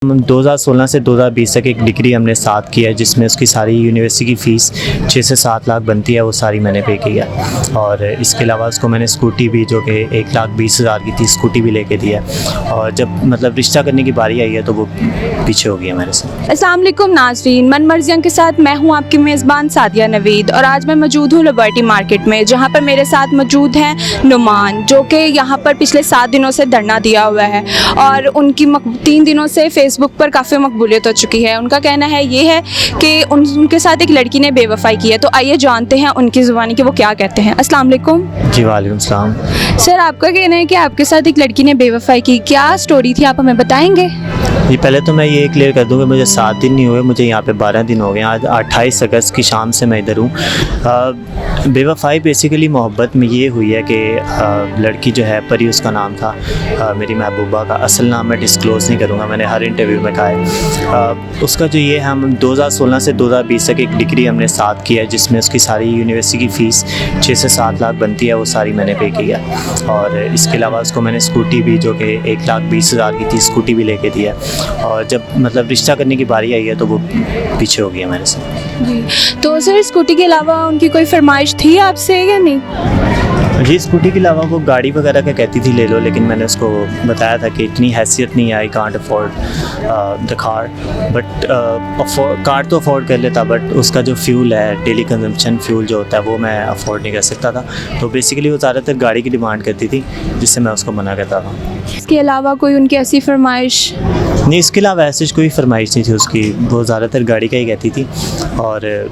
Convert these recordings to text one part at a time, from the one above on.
2016 से 2020 तक एक डिग्री हमने साथ की है, जिसमें उसकी सारी यूनिवर्सिटी की फ़ीस 6 से 7 लाख बनती है, वो सारी मैंने पे की है। और इसके अलावा उसको मैंने स्कूटी भी, जो कि 1,20,000 की थी, स्कूटी भी लेके दी है। और जब मतलब रिश्ता करने की बारी आई है तो वो पीछे हो गई है मेरे से। अस्सलाम वालेकुम नाज़रीन, मन मर्जियां के साथ मैं हूं आपकी मेज़बान सादिया नवीद और आज मैं मौजूद हूं लिबर्टी मार्केट में, जहां पर मेरे साथ मौजूद हैं नुमान, जो कि यहां पर पिछले 7 दिनों से धरना दिया हुआ है और उनकी 3 दिनों से फेसबुक पर काफ़ी मकबूलियत हो चुकी है। उनका कहना है ये है कि उनके साथ एक लड़की ने बेवफाई की है। तो आइए जानते हैं उनकी ज़ुबानी कि वो क्या कहते हैं। अस्सलाम वालेकुम। जी वालेकुम सलाम। सर, आपका कहना है कि आपके साथ एक लड़की ने बेवफाई की, क्या स्टोरी थी, आप हमें बताएंगे? जी, पहले तो मैं ये क्लियर कर दूं कि मुझे 7 दिन नहीं हुए, मुझे यहाँ पे 12 दिन हो गए। आज 28 अगस्त की शाम से मैं इधर हूँ। बेवफाई बेसिकली मोहब्बत में ये हुई है कि लड़की जो है, परी उसका नाम था, मेरी महबूबा का असल नाम मैं डिस्क्लोज़ नहीं करूँगा, मैंने हर इंटरव्यू में कहा है। उसका जो ये हम 2016 से 2020 तक एक डिग्री हमने साथ की है, जिसमें उसकी सारी यूनिवर्सिटी की फ़ीस 6 से 7 लाख बनती है, वो सारी मैंने पे की है। और इसके अलावा उसको मैंने स्कूटी भी, जो कि 1,20,000 की थी, स्कूटी भी लेके दी है। और जब मतलब रिश्ता करने की बारी आई है तो वो पीछे हो गई है मेरे से। जी, तो सर स्कूटी के अलावा उनकी कोई फरमाइश थी आपसे या नहीं? जी, स्कूटी के अलावा वो गाड़ी वगैरह का कहती थी ले लो, लेकिन मैंने उसको बताया था कि इतनी हैसियत नहीं है, I can't afford the car, but car तो अफोर्ड कर लेता, बट उसका जो फ्यूल है, डेली कंजम्पशन फ्यूल जो होता है, वो मैं अफोर्ड नहीं कर सकता था। तो बेसिकली वो ज़्यादातर गाड़ी की डिमांड करती थी, जिससे मैं उसको मना करता था। इसके अलावा कोई उनकी ऐसी फरमाइश? नहीं, इसके अलावा ऐसी कोई फरमाइश नहीं थी उसकी, वो ज़्यादातर गाड़ी का ही कहती थी। और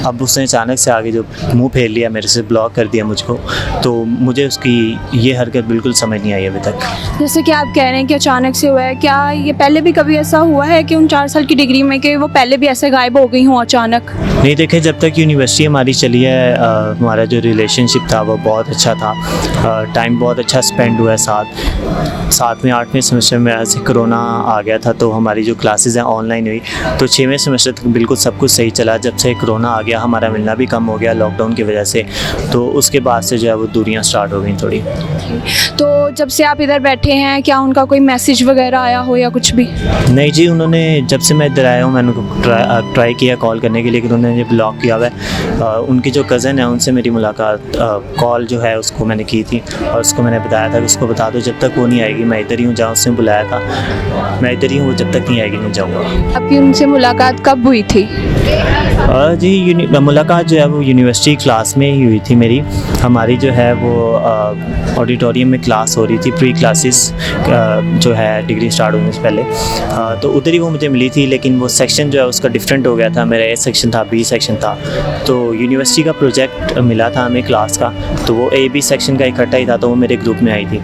अब उसने अचानक से आगे जो मुंह फेर लिया, मेरे से ब्लॉक कर दिया मुझको, तो मुझे उसकी ये हरकत बिल्कुल समझ नहीं आई अभी तक। जैसे कि आप कह रहे हैं कि अचानक से हुआ है, क्या ये पहले भी कभी ऐसा हुआ है कि उन 4 साल की डिग्री में कि वो पहले भी ऐसे गायब हो गई हों अचानक? नहीं, देखे, जब तक यूनिवर्सिटी हमारी चली है, हमारा जो रिलेशनशिप था वो बहुत अच्छा था, टाइम बहुत अच्छा स्पेंड हुआ है साथ में। 8वें सेमेस्टर में ऐसे कोरोना आ गया था, तो हमारी जो क्लासेस हैं ऑनलाइन हुई, तो 6वें सेमेस्टर तक बिल्कुल सब कुछ सही चला। जब से कोरोना आ गया, हमारा मिलना भी कम हो गया लॉकडाउन की वजह से, तो उसके बाद से जो है वो दूरियां स्टार्ट हो गई थोड़ी। तो जब से आप इधर बैठे हैं, क्या उनका कोई मैसेज वगैरह आया हो या कुछ भी? नहीं जी, उन्होंने जब से मैं इधर आया हूँ, मैंने उनको ट्राई किया कॉल करने के लिए, लेकिन उन्होंने मुझे ब्लॉक किया हुआ है। उनकी जो कज़न है, उनसे मेरी मुलाकात कॉल जो है उसको मैंने की थी, और उसको मैंने बताया था कि उसको बता दो जब तक वो नहीं आएगी मैं इधर ही हूँ, जहाँ उसने बुलाया था मैं इधर ही हूँ, वो जब तक नहीं आएगी नहीं जाऊँगा। आपकी उनसे मुलाकात कब हुई थी? जी, मुलाकात जो है वो यूनिवर्सिटी क्लास में ही हुई थी मेरी। हमारी जो है वो ऑडिटोरियम में क्लास हो रही थी, प्री क्लासेस जो है डिग्री स्टार्ट होने से पहले, तो उधर ही वो मुझे मिली थी। लेकिन वो सेक्शन जो है उसका डिफरेंट हो गया था, मेरा ए सेक्शन था, बी सेक्शन था। तो यूनिवर्सिटी का प्रोजेक्ट मिला था हमें क्लास का, तो वो ए बी सेक्शन का इकट्ठा ही था, तो वो मेरे ग्रुप में आई थी।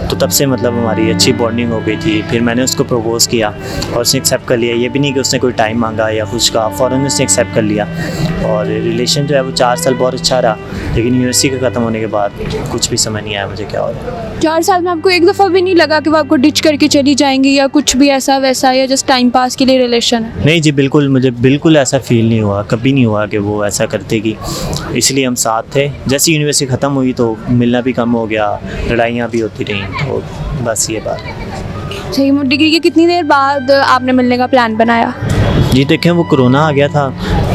तो तब से मतलब हमारी अच्छी बॉन्डिंग हो गई थी। फिर मैंने उसको प्रपोज़ किया और उसने एक्सेप्ट कर लिया। ये भी नहीं कि उसने कोई टाइम मांगा या कुछ कहा, फ़ौरन उसने एक्सेप्ट कर लिया। और रिलेशन जो है वो 4 साल बहुत अच्छा रहा, लेकिन यूनिवर्सिटी का ख़त्म होने के बाद कुछ भी समझ नहीं आया मुझे क्या हो रहा है। 4 साल में आपको एक दफ़ा भी नहीं लगा कि वो आपको डिच करके चली जाएंगी या कुछ भी ऐसा वैसा, या जस्ट टाइम पास के लिए रिलेशन है? नहीं जी, बिल्कुल, मुझे बिल्कुल ऐसा फील नहीं हुआ, कभी नहीं हुआ कि वो ऐसा करते कि, इसलिए हम साथ थे। जैसे यूनिवर्सिटी ख़त्म हुई तो मिलना भी कम हो गया, लड़ाइयाँ भी होती रहीं, तो बस ये बात। सही। डिग्री के कितनी देर बाद आपने मिलने का प्लान बनाया? जी, देखें, वो कोरोना आ गया था,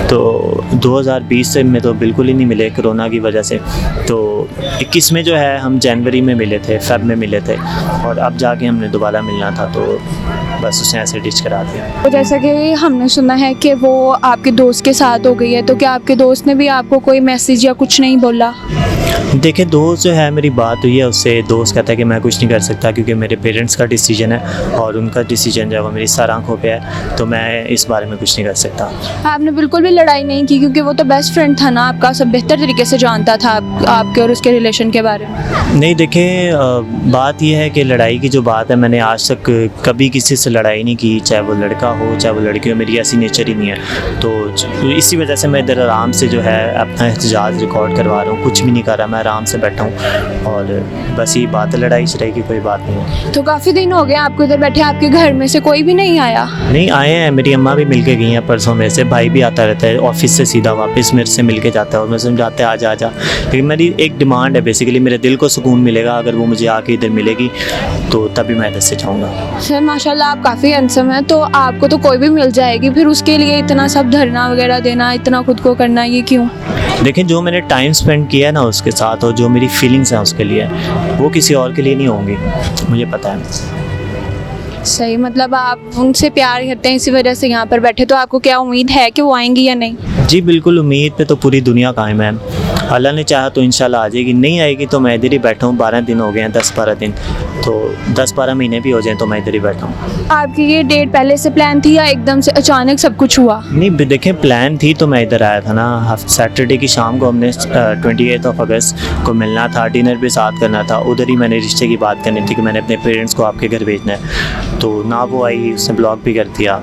तो 2020 में तो बिल्कुल ही नहीं मिले कोरोना की वजह से। तो 21 में जो है हम जनवरी में मिले थे, फेब में मिले थे, और अब जाके हमने दोबारा मिलना था, तो बस उसने ऐसे डिच करा दिया। तो जैसा कि हमने सुना है कि वो आपके दोस्त के साथ हो गई है, तो क्या आपके दोस्त ने भी आपको कोई मैसेज या कुछ नहीं बोला? देखिए, दोस्त जो है, मेरी बात हुई है उससे, दोस्त कहता है कि मैं कुछ नहीं कर सकता क्योंकि मेरे पेरेंट्स का डिसीजन है और उनका डिसीजन जो है वो मेरी सर आंखों पे है, तो मैं इस बारे में कुछ नहीं कर सकता। आपने बिल्कुल भी लड़ाई नहीं की क्योंकि वो तो बेस्ट फ्रेंड था ना आपका, सब बेहतर तरीके से जानता था आपके और उसके रिलेशन के बारे में? नहीं, देखें, बात यह है कि लड़ाई की जो बात है, मैंने आज तक कभी किसी से लड़ाई नहीं की, चाहे वो लड़का हो चाहे वो लड़की हो, मेरी ऐसी नेचर ही नहीं है। तो इसी वजह से मैं इधर आराम से जो है अपना एहतजाज रिकॉर्ड करवा रहा हूँ, कुछ भी नहीं कर रहा। रहा, मैं आराम से बैठा हूँ और बस ये बात है, लड़ाई शड़ाई की कोई बात नहीं है। तो काफ़ी दिन हो गए आपको इधर बैठे, आपके घर में से कोई भी नहीं आया? नहीं आए हैं, मेरी अम्मा भी मिल के गई हैं परसों मेरे से, भाई भी आता रहता है ऑफिस से सीधा वापस मेरे से मिल के जाता है और मैं समझाते हैं आ जा। लेकिन मेरी एक डिमांड है बेसिकली, मेरे दिल को सुकून मिलेगा अगर वो मुझे आके इधर मिलेगी तो तभी मैं इधर से जाऊँगा। सर माशाल्लाह आप काफ़ी हैंडसम हैं, तो आपको तो कोई भी मिल जाएगी, फिर उसके लिए इतना सब धरना वगैरह देना, इतना खुद को करना, ये क्यों? देखें जो मैंने टाइम स्पेंड किया है ना उसके साथ और जो मेरी फीलिंग्स हैं उसके लिए, वो किसी और के लिए नहीं होंगी, मुझे पता है। सही, मतलब आप उनसे प्यार करते हैं इसी वजह से यहाँ पर बैठे, तो आपको क्या उम्मीद है कि वो आएंगी या नहीं? जी बिल्कुल, उम्मीद पे तो पूरी दुनिया कायम है, अल्लाह ने चाहा तो इंशाल्लाह आ जाएगी, नहीं आएगी तो मैं इधर ही बैठा हूँ। 12 दिन हो गए हैं, 10-12 दिन, तो 10-12 महीने भी हो जाएं तो मैं इधर ही बैठा हूँ। आपकी ये डेट पहले से प्लान थी या एकदम से अचानक सब कुछ हुआ? नहीं देखें, प्लान थी तो मैं इधर आया था ना, सैटरडे की शाम को हमने 28 अगस्त को मिलना था, डिनर भी साथ करना था, उधर ही मैंने रिश्ते की बात करनी थी कि मैंने अपने पेरेंट्स को आपके घर भेजना है, तो ना वो आई, उसने ब्लॉक भी कर दिया।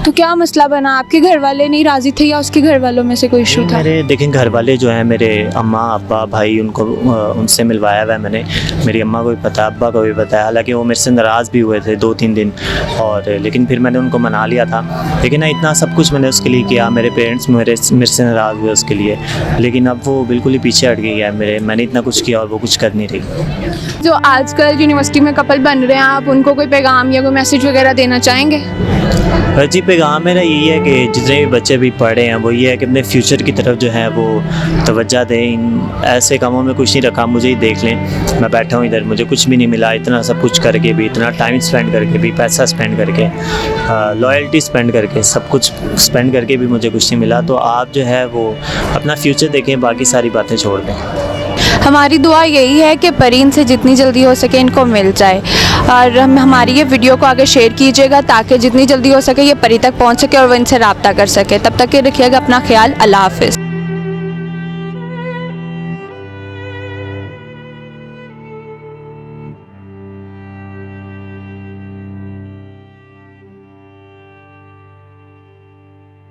तो क्या मसला बना, आपके घर वाले नहीं राज़ी थे या उसके घर वालों में से कोई इशू था? मेरे देखें घर वाले जो हैं, मेरे अम्मा अब्बा भाई, उनको उनसे मिलवाया हुआ है मैंने, मेरी अम्मा को भी पता है, अब्बा को भी पता है, हालांकि वो मेरे से नाराज़ भी हुए थे 2-3 दिन, और लेकिन फिर मैंने उनको मना लिया था। लेकिन ना इतना सब कुछ मैंने उसके लिए किया, मेरे पेरेंट्स मेरे से नाराज़ हुए उसके लिए, लेकिन अब वो बिल्कुल ही पीछे हट गई है मैंने इतना कुछ किया और वो कुछ कर नहीं रही। जो आजकल यूनिवर्सिटी में कपल बन रहे हैं, आप उनको कोई पैगाम या कोई मैसेज वगैरह देना चाहेंगे? जी पैगाम मेरा यही है कि जितने भी बच्चे भी पढ़े हैं वो ये है कि अपने फ्यूचर की तरफ जो है वो तवज्जो दें, इन ऐसे कामों में कुछ नहीं रखा, मुझे ही देख लें, मैं बैठा हूँ इधर, मुझे कुछ भी नहीं मिला, इतना सब कुछ करके भी, इतना टाइम स्पेंड करके भी, पैसा स्पेंड करके, लॉयल्टी स्पेंड करके, सब कुछ स्पेंड करके भी मुझे कुछ नहीं मिला। तो आप जो है वो अपना फ्यूचर देखें, बाकी सारी बातें छोड़ दें। हमारी दुआ यही है कि परीन से जितनी जल्दी हो सके इनको मिल जाए, और हमारी ये वीडियो को आगे शेयर कीजिएगा ताकि जितनी जल्दी हो सके ये परी तक पहुंच सके और वो इनसे रब्ता कर सके। तब तक के रखिएगा अपना ख्याल। अल्लाह हाफ़िज़।